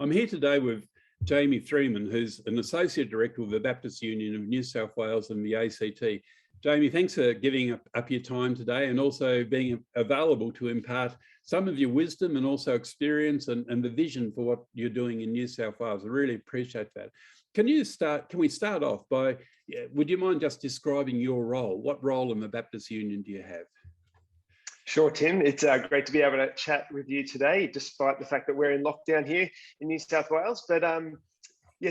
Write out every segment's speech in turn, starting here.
I'm here today with Jamie Freeman, who's an Associate Director of the Baptist Union of New South Wales and the ACT. Jamie, thanks for giving up your time today and also being available to impart some of your wisdom and also experience and the vision for what you're doing in New South Wales. I really appreciate that. Can we start off by, would you mind just describing your role? What role in the Baptist Union do you have? Sure, Tim. It's great to be able to chat with you today, despite the fact that we're in lockdown here in New South Wales. But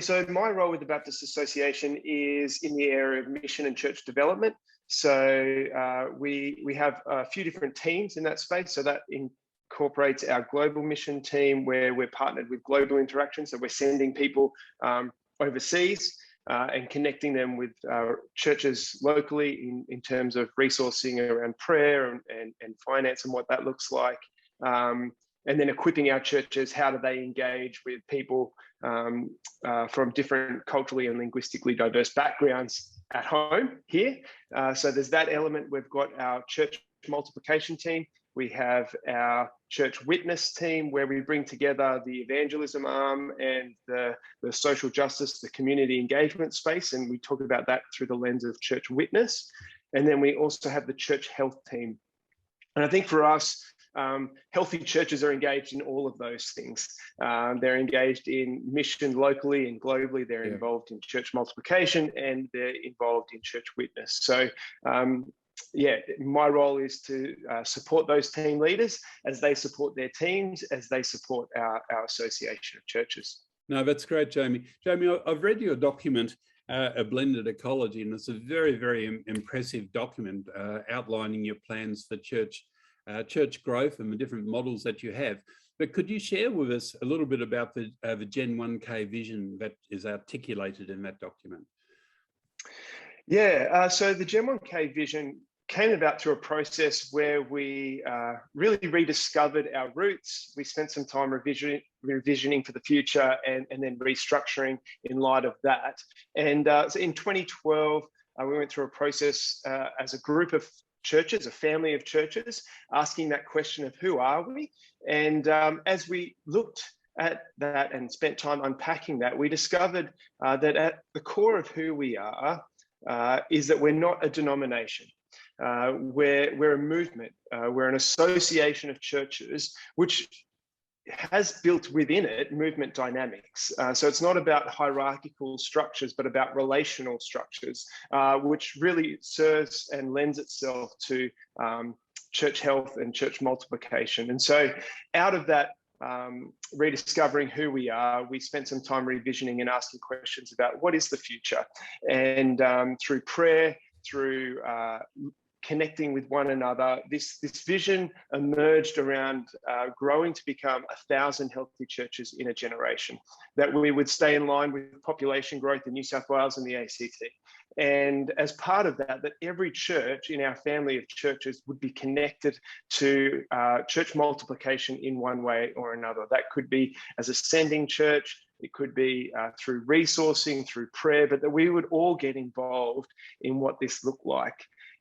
so my role with the Baptist Association is in the area of mission and church development. So we have a few different teams in that space. So that incorporates our global mission team, where we're partnered with Global Interaction. So we're sending people overseas and connecting them with churches locally in terms of resourcing around prayer and finance and what that looks like. And then equipping our churches, how do they engage with people from different culturally and linguistically diverse backgrounds at home here. So there's that element. We've got our church multiplication team. We have our church witness team, where we bring together the evangelism arm and the social justice, the community engagement space. And we talk about that through the lens of church witness. And then we also have the church health team. And I think for us, healthy churches are engaged in all of those things. They're engaged in mission locally and globally. They're involved in church multiplication, and they're involved in church witness. So my role is to support those team leaders as they support their teams, as they support our association of churches. No, that's great, Jamie. Jamie, I've read your document, A Blended Ecology, and it's a very, very impressive document outlining your plans for church growth and the different models that you have. But could you share with us a little bit about the Gen 1K vision that is articulated in that document? Yeah, so the Gen 1K vision came about through a process where we really rediscovered our roots. We spent some time revisioning for the future and then restructuring in light of that. And so in 2012, we went through a process as a group of churches, a family of churches, asking that question of who are we? And as we looked at that and spent time unpacking that, we discovered that at the core of who we are is that we're not a denomination. We're a movement. We're an association of churches, which has built within it movement dynamics. So it's not about hierarchical structures, but about relational structures, which really serves and lends itself to church health and church multiplication. And so out of that, rediscovering who we are, we spent some time revisioning and asking questions about what is the future. And through prayer, through connecting with one another, this vision emerged around growing to become 1,000 healthy churches in a generation, that we would stay in line with population growth in New South Wales and the ACT. And as part of that, that every church in our family of churches would be connected to church multiplication in one way or another. That could be as a sending church, it could be through resourcing, through prayer, but that we would all get involved in what this looked like.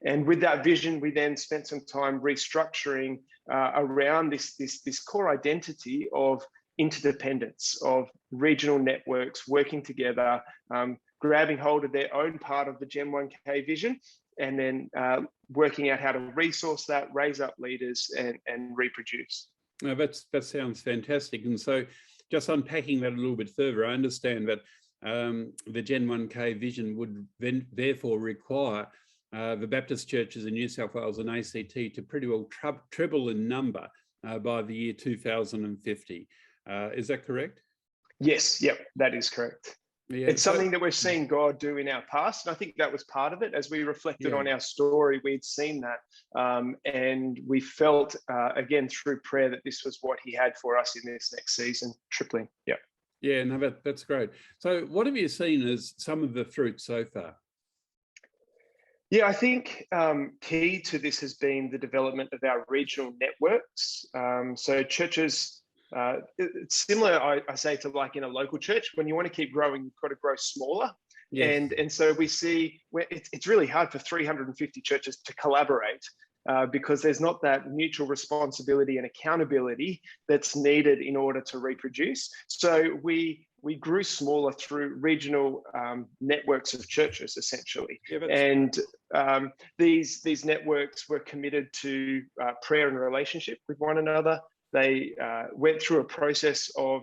And with that vision, we then spent some time restructuring around this core identity of interdependence, of regional networks working together, grabbing hold of their own part of the Gen 1K vision, and then working out how to resource that, raise up leaders, and reproduce. Now that sounds fantastic. And so just unpacking that a little bit further, I understand that the Gen 1K vision would then therefore require the Baptist churches in New South Wales and ACT to pretty well treble in number by the year 2050. Is that correct? Yes, yep, that is correct. Yeah, it's something that we've seen God do in our past. And I think that was part of it. As we reflected on our story, we'd seen that. And we felt, again, through prayer, that this was what he had for us in this next season, tripling. Yeah. Yeah, no, that's great. So what have you seen as some of the fruit so far? Yeah, I think key to this has been the development of our regional networks. So churches, it's similar, I say, to like in a local church. When you want to keep growing, you've got to grow smaller. Yes. And so we see it's really hard for 350 churches to collaborate because there's not that mutual responsibility and accountability that's needed in order to reproduce. So we grew smaller through regional networks of churches, essentially. Yeah, and these networks were committed to prayer and relationship with one another. They went through a process of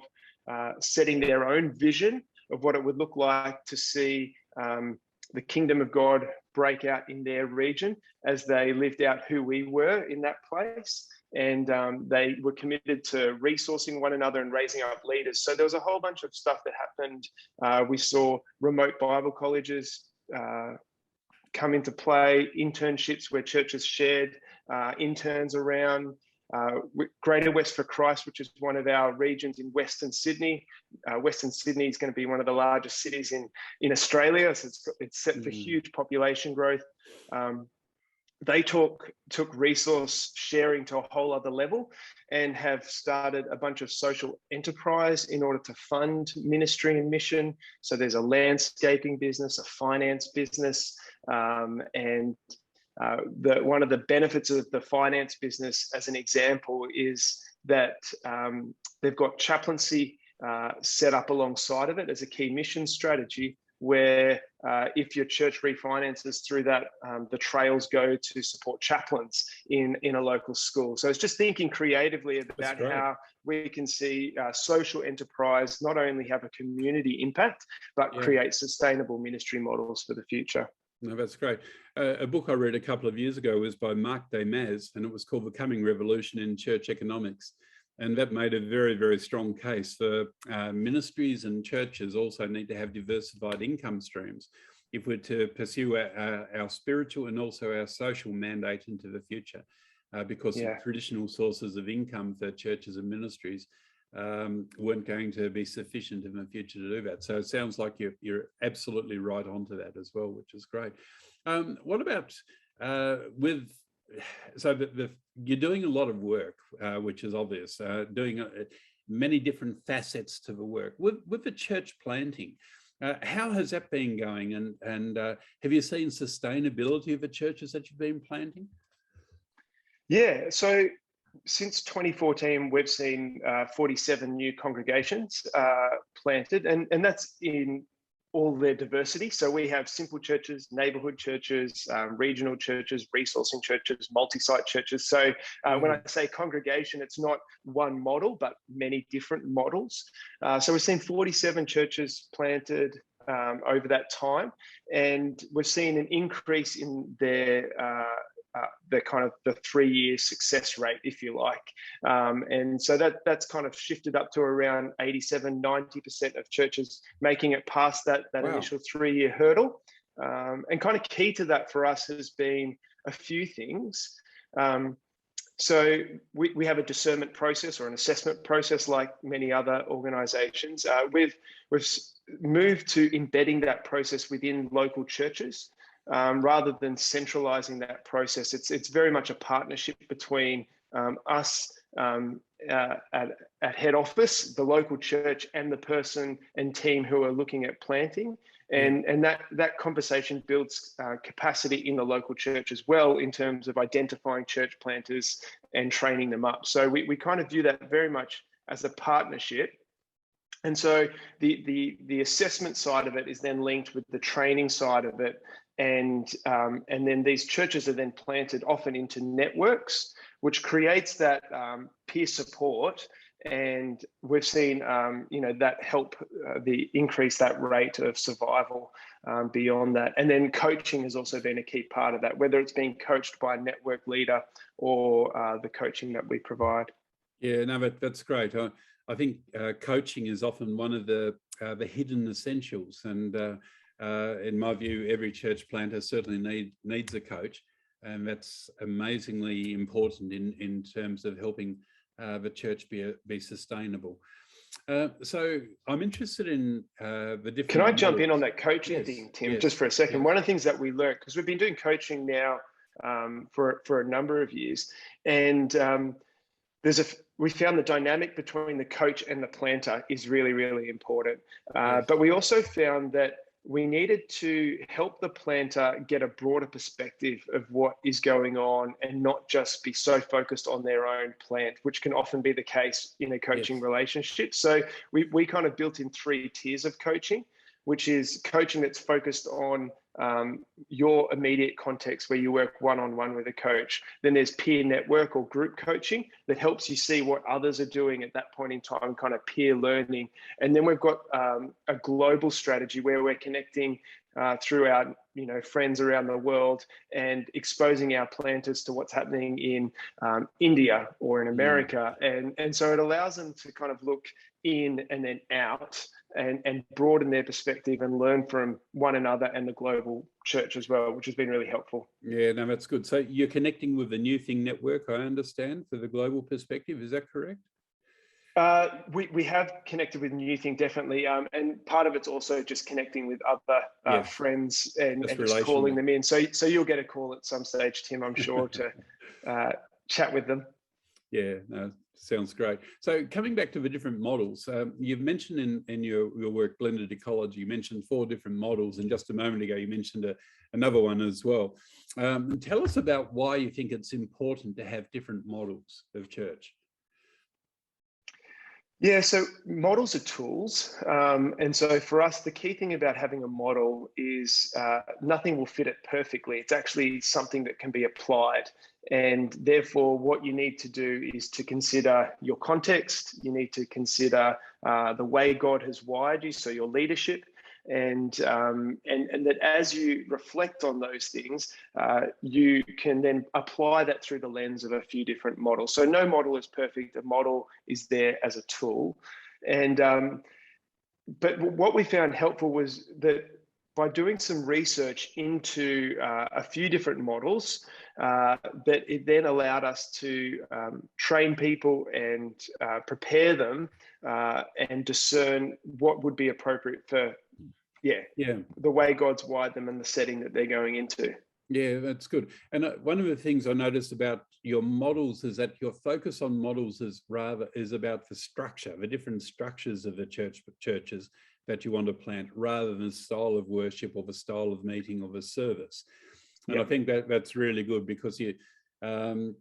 setting their own vision of what it would look like to see the kingdom of God break out in their region as they lived out who we were in that place. And they were committed to resourcing one another and raising up leaders. So there was a whole bunch of stuff that happened. We saw remote Bible colleges come into play, internships where churches shared interns around. Greater West for Christ, which is one of our regions in Western Sydney. Western Sydney is going to be one of the largest cities in Australia, so it's set for huge population growth. They took resource sharing to a whole other level and have started a bunch of social enterprise in order to fund ministry and mission. So there's a landscaping business, a finance business, and one of the benefits of the finance business, as an example, is that they've got chaplaincy set up alongside of it as a key mission strategy, where if your church refinances through that, the trails go to support chaplains in a local school. So it's just thinking creatively about how we can see social enterprise not only have a community impact, but create sustainable ministry models for the future. No, that's great. A book I read a couple of years ago was by Mark Desmaz, and it was called The Coming Revolution in Church Economics. And that made a very, very strong case for ministries and churches also need to have diversified income streams if we're to pursue our spiritual and also our social mandate into the future, because the traditional sources of income for churches and ministries weren't going to be sufficient in the future to do that. So it sounds like you're absolutely right onto that as well, which is great. What about you're doing a lot of work, which is obvious, doing many different facets to the work. With the church planting, how has that been going? And have you seen sustainability of the churches that you've been planting? Yeah, so since 2014, we've seen 47 new congregations planted, and that's in all their diversity. So we have simple churches, neighborhood churches, regional churches, resourcing churches, multi-site churches. So when I say congregation, it's not one model, but many different models. So we've seen 47 churches planted over that time, and we've seen an increase in their kind of the 3-year success rate, if you like. And so that's kind of shifted up to around 87, 90% of churches making it past that initial 3-year hurdle. And kind of key to that for us has been a few things. So we have a discernment process or an assessment process like many other organizations. We've moved to embedding that process within local churches. Rather than centralizing that process. It's very much a partnership between us at head office, the local church, and the person and team who are looking at planting. And that conversation builds capacity in the local church as well in terms of identifying church planters and training them up. So we kind of view that very much as a partnership. And so the assessment side of it is then linked with the training side of it. And then these churches are then planted often into networks, which creates that peer support. And we've seen, that help increase that rate of survival beyond that. And then coaching has also been a key part of that, whether it's being coached by a network leader or the coaching that we provide. Yeah, no, that's great. I think coaching is often one of the hidden essentials, and in my view, every church planter certainly needs a coach, and that's amazingly important in terms of helping the church be sustainable. So I'm interested in the different. Can I jump in on that coaching thing, Tim, just for a second? One of the things that we learned, because we've been doing coaching now for a number of years, and we found the dynamic between the coach and the planter is really, really important. But we also found that we needed to help the planter get a broader perspective of what is going on and not just be so focused on their own plant, which can often be the case in a coaching relationship. So we kind of built in 3 tiers of coaching, which is coaching that's focused on your immediate context where you work one-on-one with a coach. Then there's peer network or group coaching that helps you see what others are doing at that point in time, kind of peer learning. And then we've got a global strategy where we're connecting through our friends around the world and exposing our planters to what's happening in India or in America. And so it allows them to kind of look in and then out and broaden their perspective and learn from one another and the global church as well, which has been really helpful. Yeah, no, that's good. So you're connecting with the New Thing Network, I understand, for the global perspective. Is that correct? We have connected with New Thing, definitely. And part of it's also just connecting with other friends and just calling them in. So you'll get a call at some stage, Tim, I'm sure, to chat with them. Yeah, no, sounds great. So coming back to the different models, you've mentioned in your work, Blended Ecology, you mentioned 4 different models, and just a moment ago you mentioned another one as well. Tell us about why you think it's important to have different models of church. Yeah, so models are tools. And so for us, the key thing about having a model is nothing will fit it perfectly. It's actually something that can be applied. And therefore, what you need to do is to consider your context. You need to consider the way God has wired you, so your leadership. And that as you reflect on those things, you can then apply that through the lens of a few different models. So no model is perfect. A model is there as a tool. And but what we found helpful was that by doing some research into a few different models, that it then allowed us to train people and prepare them and discern what would be appropriate for the way God's wired them and the setting that they're going into. Yeah, that's good. And one of the things I noticed about your models is that your focus on models is about the structure, the different structures of the churches that you want to plant, rather than the style of worship or the style of meeting or the service. And I think that's really good, because the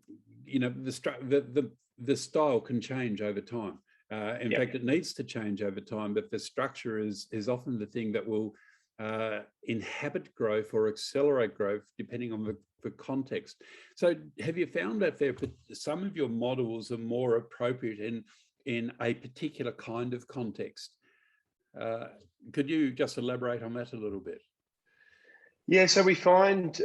style can change over time. In fact, it needs to change over time, but the structure is often the thing that will inhabit growth or accelerate growth depending on the context. So have you found that some of your models are more appropriate in a particular kind of context? Could you just elaborate on that a little bit? Yeah, so we find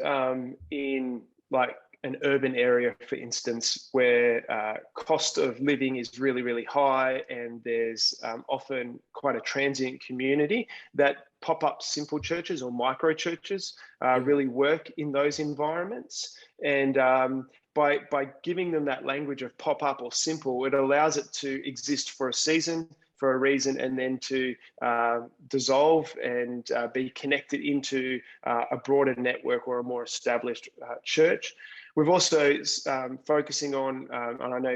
in like an urban area, for instance, where cost of living is really, really high, and there's often quite a transient community, that pop-up simple churches or micro churches really work in those environments. And by giving them that language of pop-up or simple, it allows it to exist for a season, for a reason, and then to dissolve and be connected into a broader network or a more established church. We've also focusing on, and I know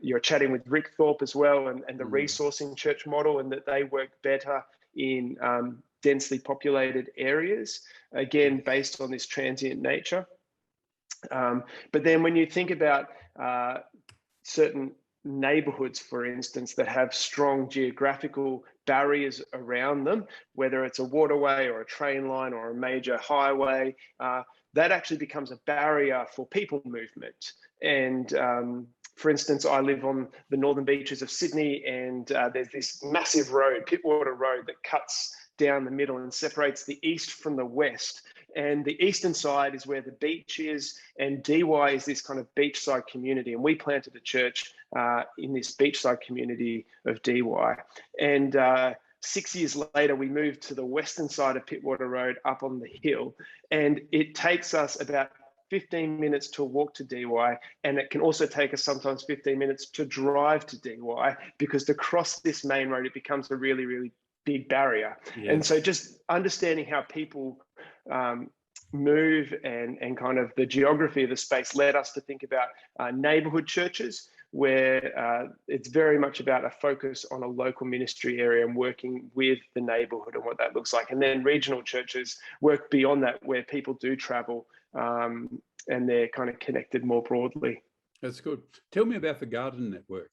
you're chatting with Rick Thorpe as well, and the resourcing church model, and that they work better in densely populated areas, again, based on this transient nature. But then when you think about certain neighborhoods, for instance, that have strong geographical barriers around them, whether it's a waterway or a train line or a major highway, that actually becomes a barrier for people movement. And for instance, I live on the northern beaches of Sydney, and there's this massive road, Pittwater Road, that cuts down the middle and separates the east from the west. And the eastern side is where the beach is, and DY is this kind of beachside community. And we planted a church in this beachside community of DY. And 6 years later, we moved to the western side of Pittwater Road up on the hill. And it takes us about 15 minutes to walk to DY, and it can also take us sometimes 15 minutes to drive to DY, because to cross this main road, it becomes a really, really big barrier. Yes. And so just understanding how people move and kind of the geography of the space led us to think about neighborhood churches, where it's very much about a focus on a local ministry area and working with the neighborhood and what that looks like. And then regional churches work beyond that, where people do travel and they're kind of connected more broadly. That's good. Tell me about the Garden Network.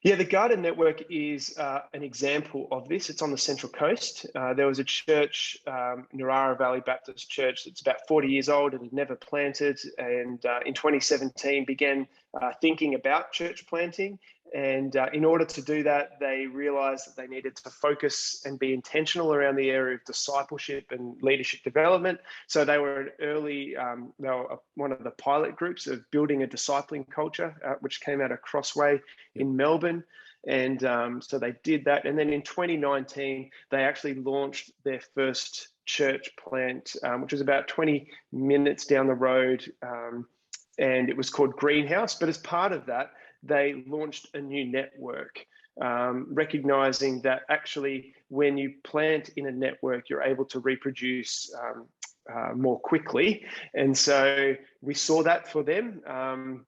Yeah, the Garden Network is an example of this. It's on the Central Coast. There was a church, Narara Valley Baptist Church, that's about 40 years old and had never planted, and in 2017 began thinking about church planting. And in order to do that, they realized that they needed to focus and be intentional around the area of discipleship and leadership development. So they were an early, they were one of the pilot groups of building a discipling culture, which came out of Crossway in Melbourne. And so they did that. And then in 2019, they actually launched their first church plant, which was about 20 minutes down the road. And it was called Greenhouse. But as part of that, they launched a new network, recognizing that actually when you plant in a network, you're able to reproduce more quickly. And so we saw that for them.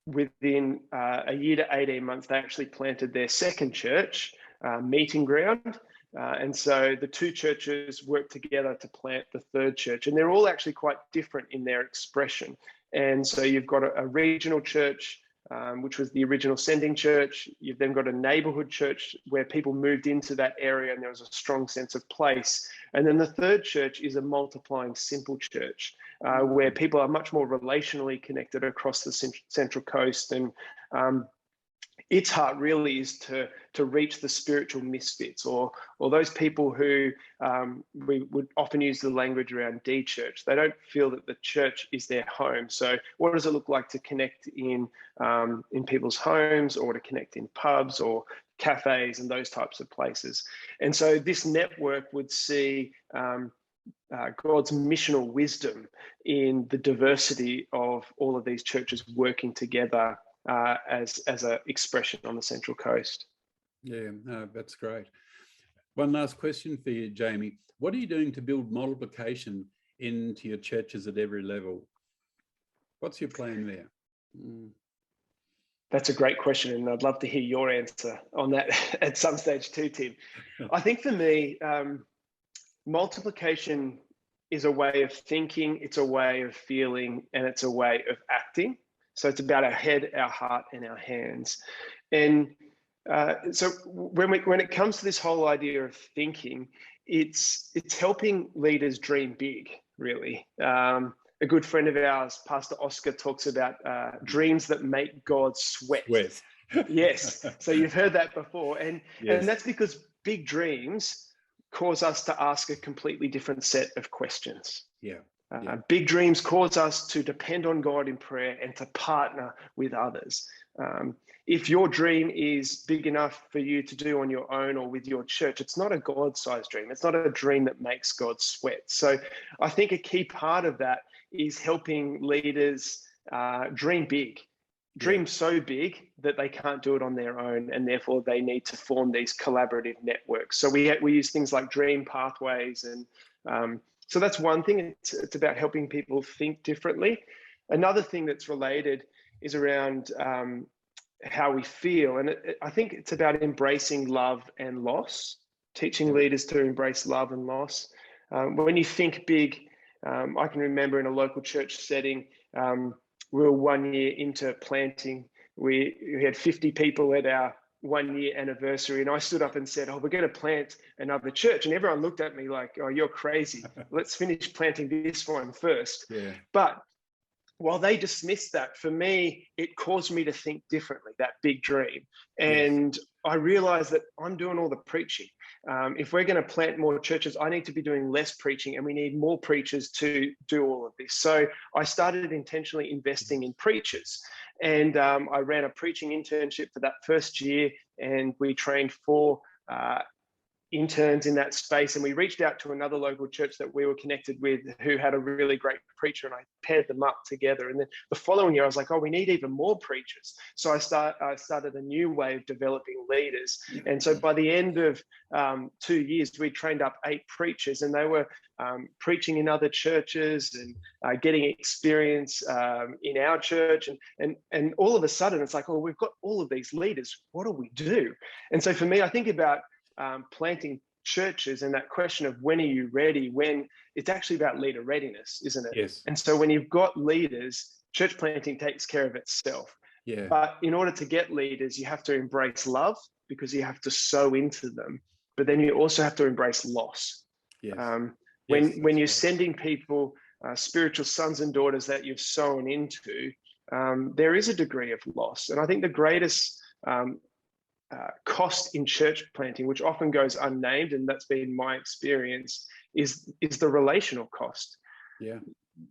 Within a year to 18 months, they actually planted their second church, meeting ground. And so the two churches worked together to plant the third church. And they're all actually quite different in their expression. And so you've got a regional church, which was the original sending church. You've then got a neighborhood church where people moved into that area and there was a strong sense of place. And then the third church is a multiplying simple church, where people are much more relationally connected across the Central Coast. And its heart really is to reach the spiritual misfits, or those people who we would often use the language around de-church. They don't feel that the church is their home. So what does it look like to connect in people's homes, or to connect in pubs or cafes and those types of places? And so this network would see God's missional wisdom in the diversity of all of these churches working together as an expression on the Central Coast. Yeah, no, that's great. One last question for you, Jamie. What are you doing to build multiplication into your churches at every level? What's your plan there? That's a great question, and I'd love to hear your answer on that at some stage too, Tim. I think for me, multiplication is a way of thinking, it's a way of feeling, and it's a way of acting. So it's about our head, our heart, and our hands. And so when it comes to this whole idea of thinking, it's helping leaders dream big, really. A good friend of ours, Pastor Oscar, talks about dreams that make God sweat. Yes, so you've heard that before. And that's because big dreams cause us to ask a completely different set of questions. Big dreams cause us to depend on God in prayer and to partner with others. If your dream is big enough for you to do on your own or with your church, it's not a God-sized dream. It's not a dream that makes God sweat. So I think a key part of that is helping leaders dream big, dream so big that they can't do it on their own, and therefore they need to form these collaborative networks. So we use things like dream pathways, and so that's one thing. It's about helping people think differently. Another thing that's related is around how we feel. And I think it's about embracing love and loss, teaching leaders to embrace love and loss. When you think big, I can remember in a local church setting, we were 1 year into planting. We had 50 people at our 1 year anniversary, and I stood up and said, "Oh, we're going to plant another church." And everyone looked at me like, "Oh, you're crazy. Let's finish planting this one first." But while they dismissed that, for me, it caused me to think differently, that big dream. And I realized that I'm doing all the preaching. If we're going to plant more churches, I need to be doing less preaching, and we need more preachers to do all of this. So I started intentionally investing in preachers. And I ran a preaching internship for that first year, and we trained 4 interns in that space, and we reached out to another local church that we were connected with who had a really great preacher, and I paired them up together. And then the following year I was like, oh, we need even more preachers. So I started a new way of developing leaders. And so by the end of 2 years, we trained up 8 preachers, and they were preaching in other churches and getting experience in our church. And all of a sudden it's like, oh, we've got all of these leaders, what do we do? And so for me, I think about planting churches and that question of when are you ready, when it's actually about leader readiness, isn't it? Yes. And so when you've got leaders, church planting takes care of itself. Yeah. But in order to get leaders, you have to embrace love, because you have to sow into them. But then you also have to embrace loss. Yes. When you're sending people, spiritual sons and daughters that you've sown into, there is a degree of loss. And I think the greatest cost in church planting, which often goes unnamed, and that's been my experience, is the relational cost. Yeah.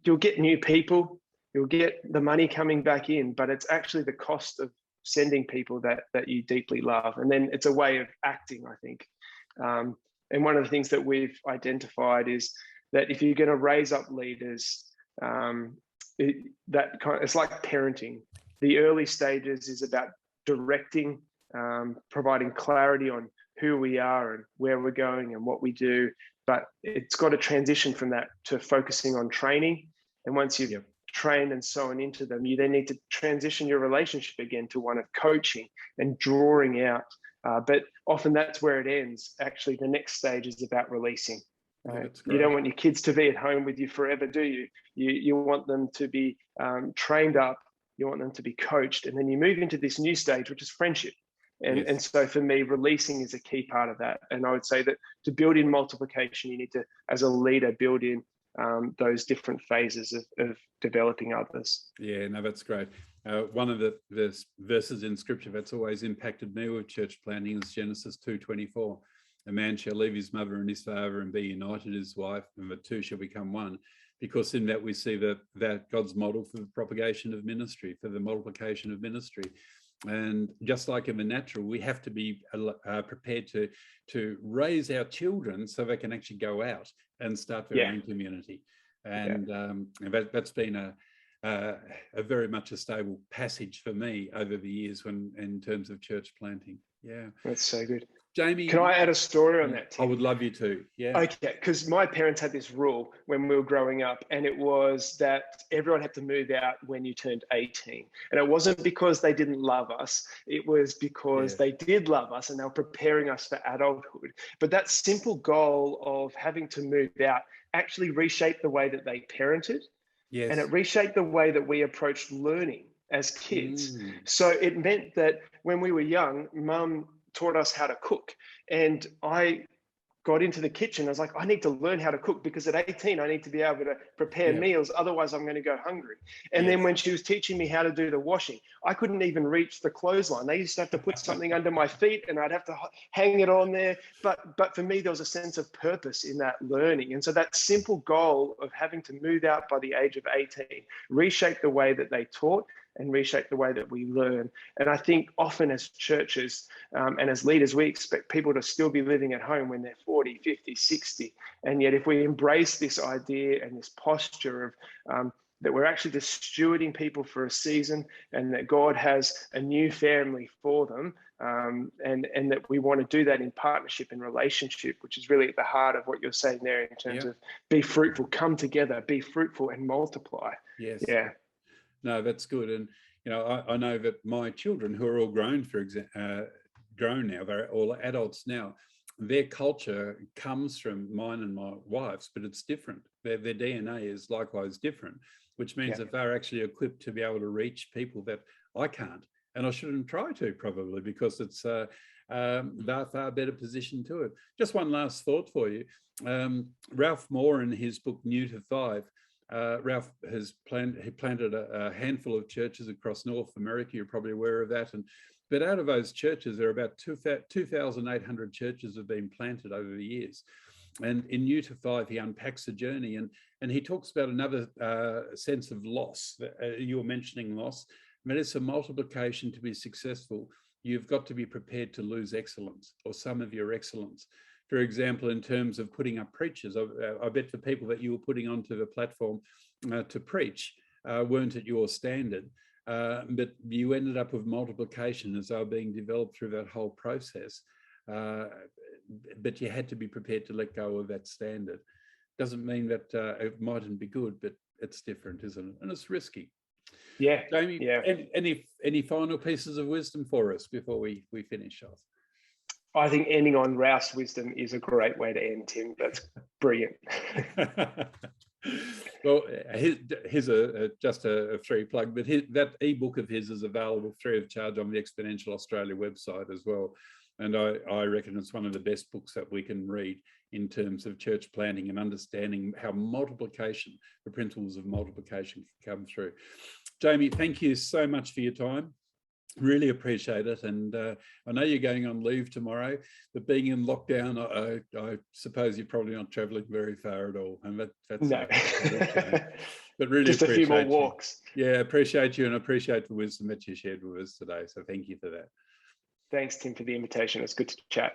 You'll get new people, you'll get the money coming back in, but it's actually the cost of sending people that you deeply love. And then it's a way of acting, I think. And one of the things that we've identified is that if you're going to raise up leaders, it's like parenting. The early stages is about directing, providing clarity on who we are and where we're going and what we do. But it's got to transition from that to focusing on training. And once you've trained and sown into them, you then need to transition your relationship again to one of coaching and drawing out. But often that's where it ends. Actually, the next stage is about releasing. You don't want your kids to be at home with you forever, do you? You want them to be trained up. You want them to be coached. And then you move into this new stage, which is friendship. And so for me, releasing is a key part of that. And I would say that to build in multiplication, you need to, as a leader, build in those different phases of developing others. Yeah, no, that's great. One of the verses in scripture that's always impacted me with church planting is Genesis 2:24. A man shall leave his mother and his father and be united to his wife, and the two shall become one. Because in that we see that God's model for the propagation of ministry, for the multiplication of ministry. And just like in the natural, we have to be prepared to raise our children so they can actually go out and start their own community. And that's been a very much a stable passage for me over the years in terms of church planting. Yeah, that's so good. Jamie, can I add a story on that, Tim? I would love you to. Yeah. Okay, because my parents had this rule when we were growing up, and it was that everyone had to move out when you turned 18. And it wasn't because they didn't love us. It was because they did love us and they were preparing us for adulthood. But that simple goal of having to move out actually reshaped the way that they parented. Yes. And it reshaped the way that we approached learning as kids. So it meant that when we were young, Mum taught us how to cook. And I got into the kitchen. I was like, I need to learn how to cook, because at 18, I need to be able to prepare meals. Otherwise, I'm going to go hungry. And then when she was teaching me how to do the washing, I couldn't even reach the clothesline. They used to have to put something under my feet and I'd have to hang it on there. But for me, there was a sense of purpose in that learning. And so that simple goal of having to move out by the age of 18 reshaped the way that they taught and reshape the way that we learn. And I think often as churches and as leaders, we expect people to still be living at home when they're 40, 50, 60. And yet if we embrace this idea and this posture of that we're actually just stewarding people for a season, and that God has a new family for them, and that we want to do that in partnership and relationship, which is really at the heart of what you're saying there in terms of be fruitful, come together, be fruitful and multiply. Yes. Yeah. No, that's good. And, I know that my children, who are all grown, grown now, they're all adults now, their culture comes from mine and my wife's, but it's different. Their DNA is likewise different, which means that they're actually equipped to be able to reach people that I can't. And I shouldn't try to, probably, because it's they're far better positioned to it. Just one last thought for you. Ralph Moore, in his book, New to Five, Ralph has planted a handful of churches across North America. You're probably aware of that. But out of those churches, there are about 2,800 churches have been planted over the years. And in New to Five, he unpacks the journey, and he talks about another sense of loss. You were mentioning loss. But it's a multiplication. To be successful, you've got to be prepared to lose excellence, or some of your excellence. for example, in terms of putting up preachers. I bet the people that you were putting onto the platform to preach weren't at your standard, but you ended up with multiplication as they were being developed through that whole process. But you had to be prepared to let go of that standard. Doesn't mean that it mightn't be good, but it's different, isn't it? And it's risky. Yeah. Jamie, yeah. any final pieces of wisdom for us before we finish off? I think ending on Rouse wisdom is a great way to end, Tim. That's brilliant. Well, here's just a free plug, but that ebook of his is available free of charge on the Exponential Australia website as well. And I reckon it's one of the best books that we can read in terms of church planting and understanding how multiplication, the principles of multiplication, can come through. Jamie, thank you so much for your time. Really appreciate it. And I know you're going on leave tomorrow, but being in lockdown, I suppose you're probably not traveling very far at all. And that's no. But really just a few more walks. Yeah, appreciate you and appreciate the wisdom that you shared with us today. So thank you for that. Thanks, Tim, for the invitation. It's good to chat.